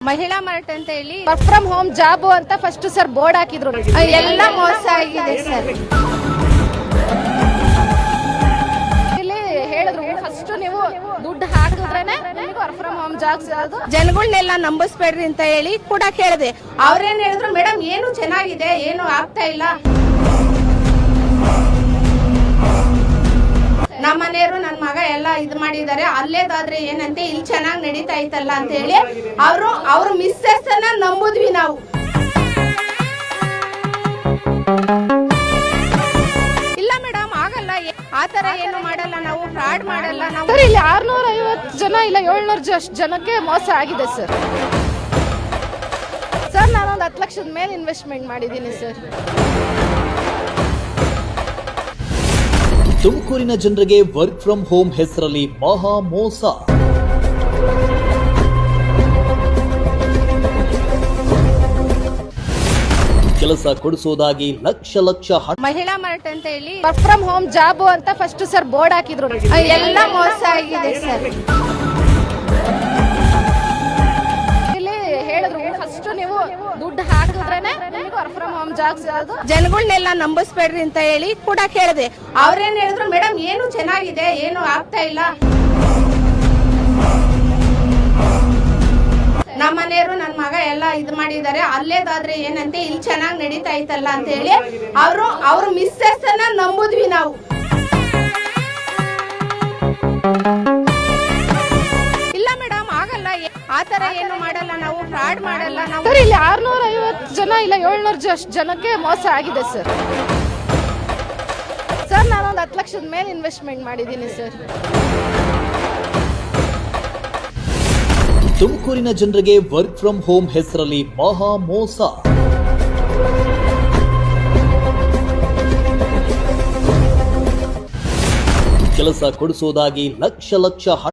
ಮಹಿಳಾ ಮಾರ್ಟ್ ಅಂತ ಹೇಳಿ ವರ್ಕ್ ಫ್ರಮ್ ಹೋಮ್ ಜಾಬ್ ಅಂತ ಫಸ್ಟ್ ಸರ್ ಬೋರ್ಡ್ ಹಾಕಿದ್ರು. ಎಲ್ಲ ಮೋಸ ಆಗಿದೆ ಸರ್. ಇಲ್ಲಿ ಹೇಳಿದ್ರು ಫಸ್ಟ್ ನೀವು ದುಡ್ಡು ಹಾಕಿದ್ರೇನೆ ವರ್ಕ್ ಫ್ರಮ್ ಹೋಮ್ ಜಾಬ್ಸ್ ಅದು. ಜನಗಳನ್ನೆಲ್ಲ ನಂಬಿಸ್ಬೇಡ್ರಿ ಅಂತ ಹೇಳಿ ಕೂಡ ಕೇಳಿದೆ. ಅವ್ರೇನ್ ಹೇಳಿದ್ರು, ಮೇಡಮ್ ಏನು ಚೆನ್ನಾಗಿದೆ, ಏನು ಆಗ್ತಾ ಇಲ್ಲ, ನಮ್ಮ ಮನೆಯವರು ನನ್ನ ಮಗ ಎಲ್ಲ ಇದು ಮಾಡಿದ್ದಾರೆ, ಅಲ್ಲೇದಾದ್ರೆ ಏನಂತೆ ಇಲ್ಲಿ ಚೆನ್ನಾಗಿ ನಡೀತಾ ಇತ್ತಲ್ಲ ಅಂತ ಹೇಳಿ ಅವ್ರ ಮಿಸ್ಸಸ್ ಅನ್ನ ನಂಬುದ್ವಿ ನಾವು. ಇಲ್ಲ ಮೇಡಮ್ ಆಗಲ್ಲ, ಆತರ ಏನು ಮಾಡಲ್ಲ, ನಾವು ಫ್ರಾಡ್ ಮಾಡಲ್ಲ ನಾವು. ಸರ್ ಇಲ್ಲಿ 650 ಜನ ಇಲ್ಲ 700 ಜನಕ್ಕೆ ಮೋಸ ಆಗಿದೆ ಸರ್. ಸರ್ ನಾನೊಂದು 10 ಲಕ್ಷದ ಮೇಲೆ ಇನ್ವೆಸ್ಟ್ಮೆಂಟ್ ಮಾಡಿದ್ದೀನಿ ಸರ್. ತುಮಕೂರಿನ ಜನರಿಗೆ ವರ್ಕ್ ಫ್ರಮ್ ಹೋಮ್ ಹೆಸರಲ್ಲಿ ಮಹಾ ಮೋಸ. ಕೆಲಸ ಕೊಡಿಸೋದಾಗಿ ಲಕ್ಷ ಹಣ. ಮಹಿಳಾ ಮಾರ್ಟ್ ಅಂತ ಹೇಳಿ ವರ್ಕ್ ಫ್ರಮ್ ಹೋಮ್ ಜಾಬ್ ಅಂತ ಫಸ್ಟ್ ಸರ್ ಬೋರ್ಡ್ ಹಾಕಿದ್ರು. ಎಲ್ಲ ಮೋಸ ಆಗಿದೆ ಸರ್. ಇಲ್ಲಿ ಹೇಳಿದ್ರು ಫಸ್ಟ್ ನೀವು ದುಡ್ಡು ಹಾಕಿದ್ರೇನೆ ವರ್ಕ್ ಫ್ರಮ್ ಹೋಮ್ ಜಾಬ್ಸ್ ಅದು. ಜನಗಳನ್ನೆಲ್ಲ ನಂಬಿಸ್ಬೇಡ್ರಿ ಅಂತ ಹೇಳಿ ಕೂಡ ಕೇಳಿದೆ. ಅವ್ರೇನ್ ಹೇಳಿದ್ರು, ಮೇಡಮ್ ಏನು ಚೆನ್ನಾಗಿದೆ, ಏನು ಆಗ್ತಾ ಇಲ್ಲ, ನಮ್ಮ ಮನೆಯವರು ನನ್ನ ಮಗ ಎಲ್ಲ ಇದು ಮಾಡಿದ್ದಾರೆ, ಅಲ್ಲೇದಾದ್ರೆ ಏನಂತೆ ಇಲ್ಲಿ ಚೆನ್ನಾಗಿ ನಡೀತಾ ಇತ್ತಲ್ಲ ಅಂತ ಹೇಳಿ ಅವ್ರ ಮಿಸ್ಸಸ್ ಅನ್ನ ನಂಬುದ್ವಿ ನಾವು. ಇಲ್ಲ ಮೇಡಮ್ ಆಗಲ್ಲ, ಆತರ ಏನು ಮಾಡಲ್ಲ, ನಾವು ಫ್ರಾಡ್ ಮಾಡಲ್ಲ ನಾವು. ಸರ್ ಇಲ್ಲಿ 650 ಜನ ಇಲ್ಲ 700 ಜನಕ್ಕೆ ಮೋಸ ಆಗಿದೆ ಸರ್. ಸರ್ ನಾನೊಂದು 10 ಲಕ್ಷದ ಮೇಲೆ ಇನ್ವೆಸ್ಟ್ಮೆಂಟ್ ಮಾಡಿದ್ದೀನಿ ಸರ್. ತುಮಕೂರಿನ ಜನರಿಗೆ ವರ್ಕ್ ಫ್ರಮ್ ಹೋಮ್ ಹೆಸರಲ್ಲಿ ಮಹಾ ಮೋಸ. ಕೆಲಸ ಕೊಡಿಸೋದಾಗಿ ಲಕ್ಷ ಹಣ.